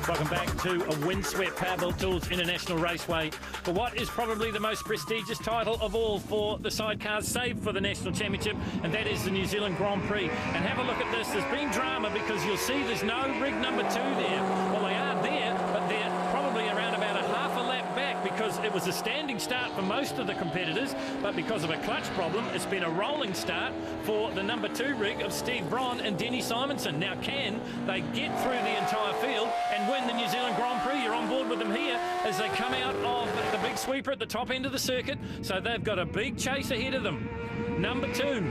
Welcome back to a windswept Powerbuilt Tools International Raceway for what is probably the most prestigious title of all for the sidecars, save for the National Championship, and that is the New Zealand Grand Prix. And have a look at this. There's been drama because you'll see there's no rig number 2 there. Well, they are there, but they're probably around about a half a lap back because it was a standing start for most of the competitors, but because of a clutch problem, it's been a rolling start for the number 2 rig of Steve Braun and Denny Simonson. Now, can they get through the entire field and win the New Zealand Grand Prix? You're on board with them here as they come out of the big sweeper at the top end of the circuit. So they've got a big chase ahead of them. Number 2,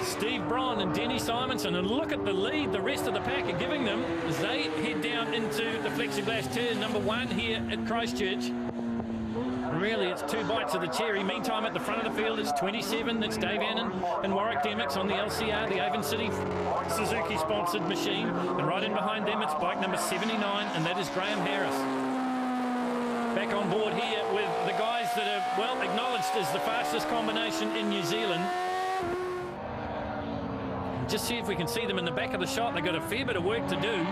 Steve Braun and Denny Simonson. And look at the lead the rest of the pack are giving them as they head down into the plexiglass turn number 1 here at Christchurch. Really, it's 2 bites of the cherry. Meantime, at the front of the field, it's 27. That's Dave Annan and Warwick Demick on the LCR, the Avon City Suzuki-sponsored machine. And right in behind them, it's bike number 79, and that is Graham Harris. Back on board here with the guys that are, well, acknowledged as the fastest combination in New Zealand. Just see if we can see them in the back of the shot. They've got a fair bit of work to do.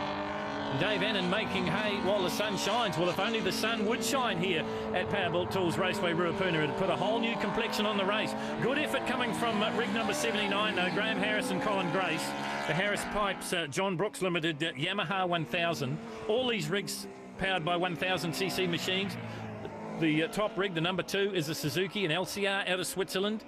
Dave Annan making hay while the sun shines. Well, if only the sun would shine here at Powerbuilt Tools Raceway Ruapuna, it'd put a whole new complexion on the race. Good effort coming from rig number 79, though, Graham Harris and Colin Grace. The Harris Pipes, John Brooks Limited, Yamaha 1000. All these rigs powered by 1000cc machines. The top rig, the number 2, is a Suzuki, an LCR out of Switzerland.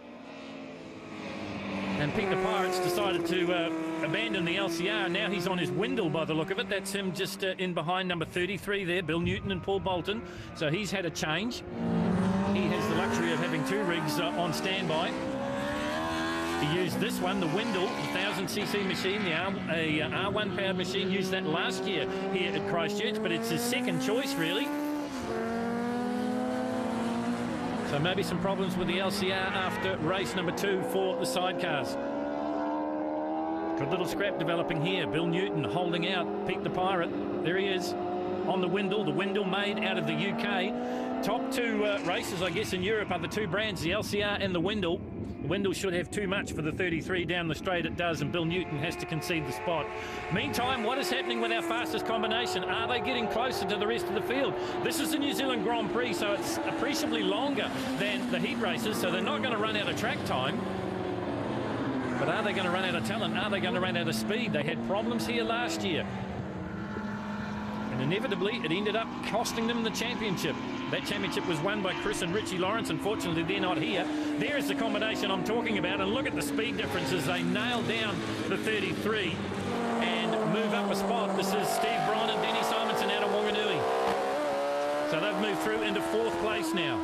And Pete the Pirate's decided to abandon the LCR. Now he's on his Windle by the look of it. That's him just in behind number 33 there, Bill Newton and Paul Bolton. So he's had a change. He has the luxury of having 2 rigs on standby. He used this one, the Windle, the 1000cc machine, the R1 powered machine. Used that last year here at Christchurch, but it's his second choice really. So maybe some problems with the LCR after race number 2 for the sidecars. Good little scrap developing here. Bill Newton holding out Pete the Pirate. There he is on the Windle made out of the UK. Top 2 races, I guess, in Europe are the 2 brands, the LCR and the Windle. The Windle should have too much for the 33 down the straight. It does, and Bill Newton has to concede the spot. Meantime, what is happening with our fastest combination? Are they getting closer to the rest of the field? This is the New Zealand Grand Prix, so it's appreciably longer than the heat races, so they're not going to run out of track time. But are they going to run out of talent? Are they going to run out of speed? They had problems here last year. And inevitably, it ended up costing them the championship. That championship was won by Chris and Richie Lawrence. Unfortunately, they're not here. There is the combination I'm talking about. And look at the speed differences. They nail down the 33 and move up a spot. This is Steve Braun and Denny Simonson out of Wanganui. So they've moved through into 4th place now.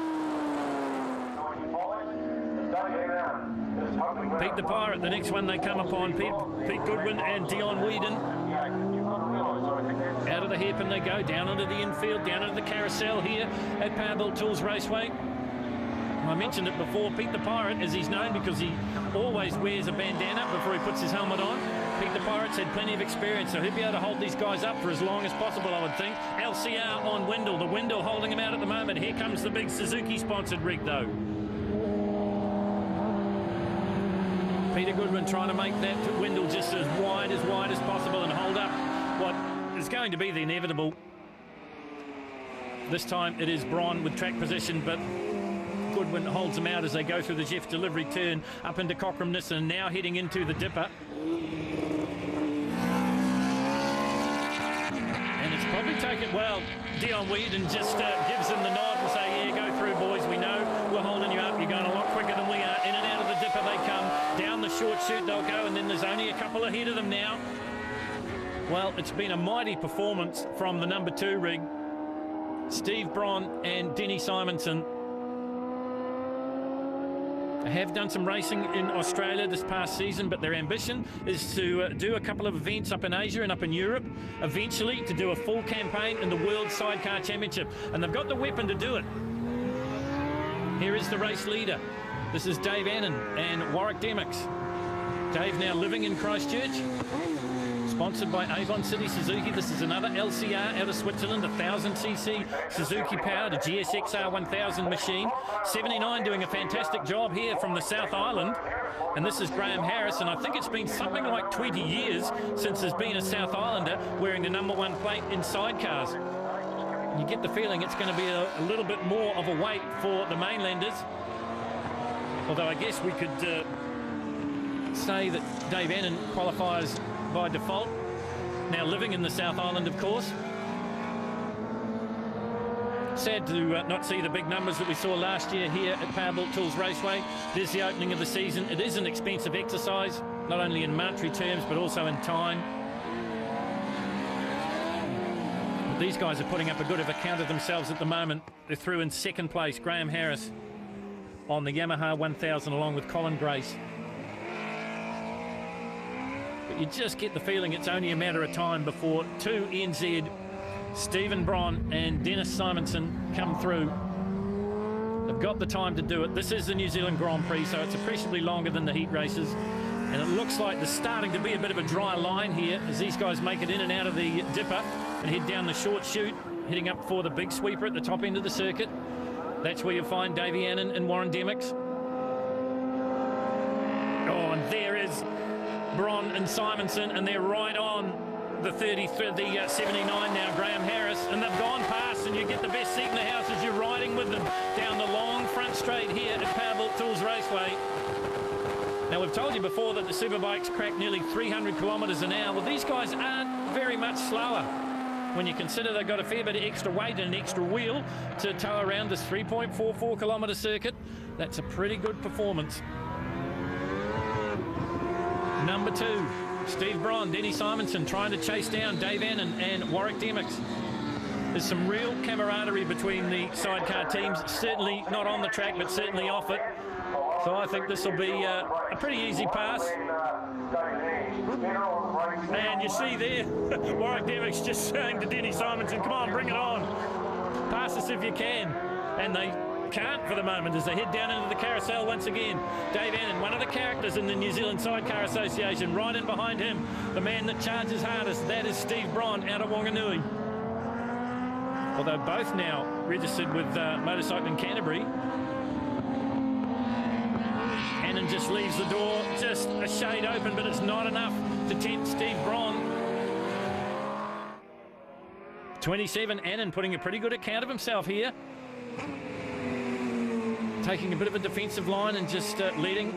Pete the Pirate, the next one they come upon. Pete Goodwin and Dion Whedon. Out of the hairpin they go, down onto the infield, down into the carousel here at Powerbuilt Tools Raceway. I mentioned it before, Pete the Pirate, as he's known because he always wears a bandana before he puts his helmet on. Pete the Pirate's had plenty of experience, so he'll be able to hold these guys up for as long as possible, I would think. LCR on Windle, the Windle holding him out at the moment. Here comes the big Suzuki-sponsored rig, though. Peter Goodwin trying to make that Windle just as wide as possible and hold up what is going to be the inevitable. This time it is Braun with track position, but Goodwin holds them out as they go through the Jeff delivery turn up into Cockramness and now heading into the Dipper. And it's probably taken, well, Dion Whedon just gives them the nod and say, yeah, go through, boys. We know we're holding you up. You're going a lot quicker than we are. In and out of the Dipper they come. Down the short chute they'll go, and then there's only a couple ahead of them now. Well, it's been a mighty performance from the number 2 rig. Steve Braun and Denny Simonson. They have done some racing in Australia this past season, but their ambition is to do a couple of events up in Asia and up in Europe, eventually to do a full campaign in the World Sidecar Championship. And they've got the weapon to do it. Here is the race leader. This is Dave Annan and Warwick Demick. Dave now living in Christchurch. Sponsored by Avon City Suzuki. This is another LCR out of Switzerland, 1000cc Suzuki powered, a GSXR 1000 machine. 79 doing a fantastic job here from the South Island. And this is Graham Harris, and I think it's been something like 20 years since there's been a South Islander wearing the #1 plate in sidecars. You get the feeling it's going to be a little bit more of a wait for the mainlanders. Although I guess we could say that Dave Annan qualifies by default, now living in the South Island, of course. Sad to not see the big numbers that we saw last year here at Powerbuilt Tools Raceway. It is the opening of the season. It is an expensive exercise, not only in monetary terms, but also in time. But these guys are putting up a good account of themselves at the moment. They're through in second place, Graham Harris on the Yamaha 1000 along with Colin Grace. But you just get the feeling it's only a matter of time before 2 NZ, Stephen Braun and Dennis Simonson, come through. They've got the time to do it. This is the New Zealand Grand Prix, so it's appreciably longer than the heat races. And it looks like there's starting to be a bit of a dry line here as these guys make it in and out of the dipper and head down the short chute, heading up for the big sweeper at the top end of the circuit. That's where you'll find Davey Annan and Warren Demmicks. Oh, and there is Braun and Simonson, and they're right on the 79 now, Graham Harris, and they've gone past, and you get the best seat in the house as you're riding with them down the long front straight here at Powerbuilt Tools Raceway. Now, we've told you before that the superbikes crack nearly 300 kilometres an hour. Well, these guys aren't very much slower when you consider they've got a fair bit of extra weight and an extra wheel to tow around this 3.44 kilometre circuit. That's a pretty good performance. Number 2, Steve Braun, Denny Simonson trying to chase down Dave Annan and Warwick Demmicks. There's some real camaraderie between the sidecar teams, certainly not on the track, but certainly off it. So I think this will be a pretty easy pass. And you see there, Warwick Demmicks just saying to Denny Simonson, come on, bring it on. Pass us if you can. And they can't for the moment as they head down into the carousel once again. Dave Annan, one of the characters in the New Zealand Sidecar Association, right in behind him, the man that charges hardest, that is Steve Braun out of Wanganui. Although both now registered with Motorcycling Canterbury. Annan just leaves the door just a shade open, but it's not enough to tempt Steve Braun. 27, Annan putting a pretty good account of himself here. Taking a bit of a defensive line and just letting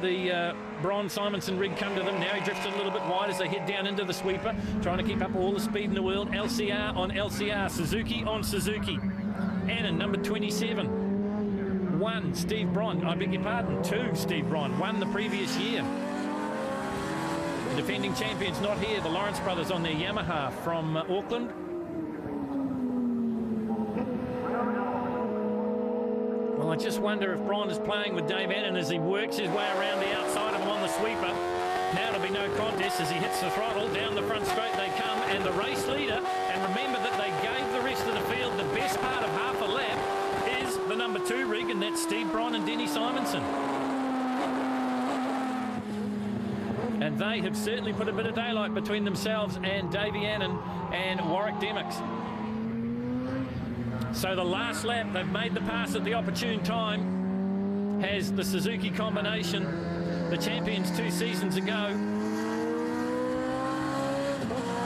the Braun-Simonson rig come to them. Now he drifts a little bit wide as they head down into the sweeper, trying to keep up all the speed in the world. LCR on LCR, Suzuki on Suzuki. Annan, number 27. 1, Steve Braun, I beg your pardon, 2, Steve Braun, 1 the previous year. The defending champions not here, the Lawrence brothers on their Yamaha from Auckland. Well, I just wonder if Braun is playing with Dave Annan as he works his way around the outside of him on the sweeper. Now it'll be no contest as he hits the throttle. Down the front straight they come, and the race leader, and remember that they gave the rest of the field the best part of half a lap, is the number 2 rig, and that's Steve Braun and Denny Simonson. And they have certainly put a bit of daylight between themselves and Davey Annan and Warwick Demmicks. So the last lap, they've made the pass at the opportune time, has the Suzuki combination, the champions 2 seasons ago.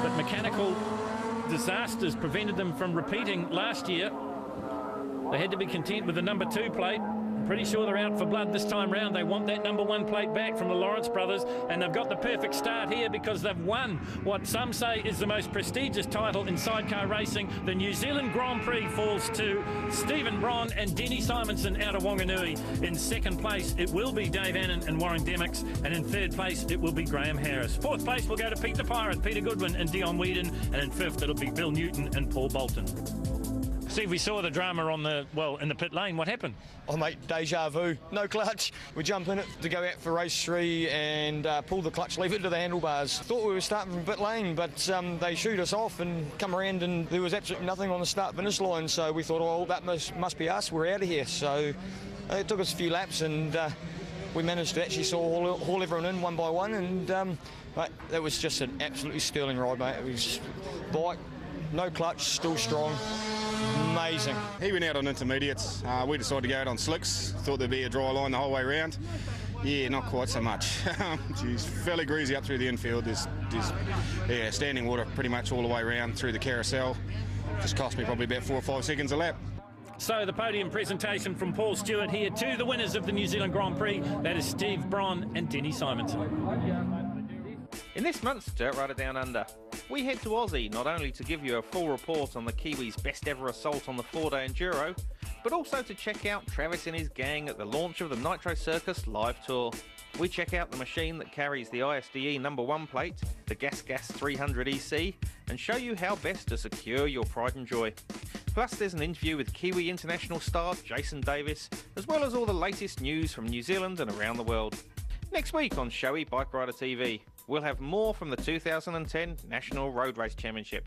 But mechanical disasters prevented them from repeating last year. They had to be content with the number 2 plate. I'm pretty sure they're out for blood this time round. They want that number 1 plate back from the Lawrence brothers, and they've got the perfect start here because they've won what some say is the most prestigious title in sidecar racing. The New Zealand Grand Prix falls to Stephen Braun and Denny Simonson out of Wanganui. In second place, it will be Dave Annan and Warren Demmicks, and in third place, it will be Graham Harris. Fourth place will go to Pete the Pirate, Peter Goodwin and Dion Whedon, and in fifth, it'll be Bill Newton and Paul Bolton. Steve, we saw the drama on the, well, in the pit lane. What happened? Oh, mate, deja vu. No clutch. We jump in it to go out for race 3 and pull the clutch lever to the handlebars. Thought we were starting from pit lane, but they shoot us off and come around, and there was absolutely nothing on the start-finish line. So we thought, oh, that must be us. We're out of here. So it took us a few laps, and we managed to actually haul everyone in one by one, and Mate, that was just an absolutely sterling ride, mate. It was bike, no clutch, still strong. Amazing. He went out on intermediates. We decided to go out on slicks. Thought there'd be a dry line the whole way round. Yeah, not quite so much. Geez, fairly greasy up through the infield. There's standing water pretty much all the way around through the carousel. Just cost me probably about 4 or 5 seconds a lap. So the podium presentation from Paul Stewart here to the winners of the New Zealand Grand Prix. That is Steve Braun and Denny Simonson. In this month's Dirt Rider Down Under, we head to Aussie not only to give you a full report on the Kiwis' best ever assault on the 4-day Enduro, but also to check out Travis and his gang at the launch of the Nitro Circus live tour. We check out the machine that carries the ISDE #1 plate, the Gas 300 EC, and show you how best to secure your pride and joy. Plus there's an interview with Kiwi international star Jason Davis, as well as all the latest news from New Zealand and around the world. Next week on Showy Bike Rider TV, we'll have more from the 2010 National Road Race Championship.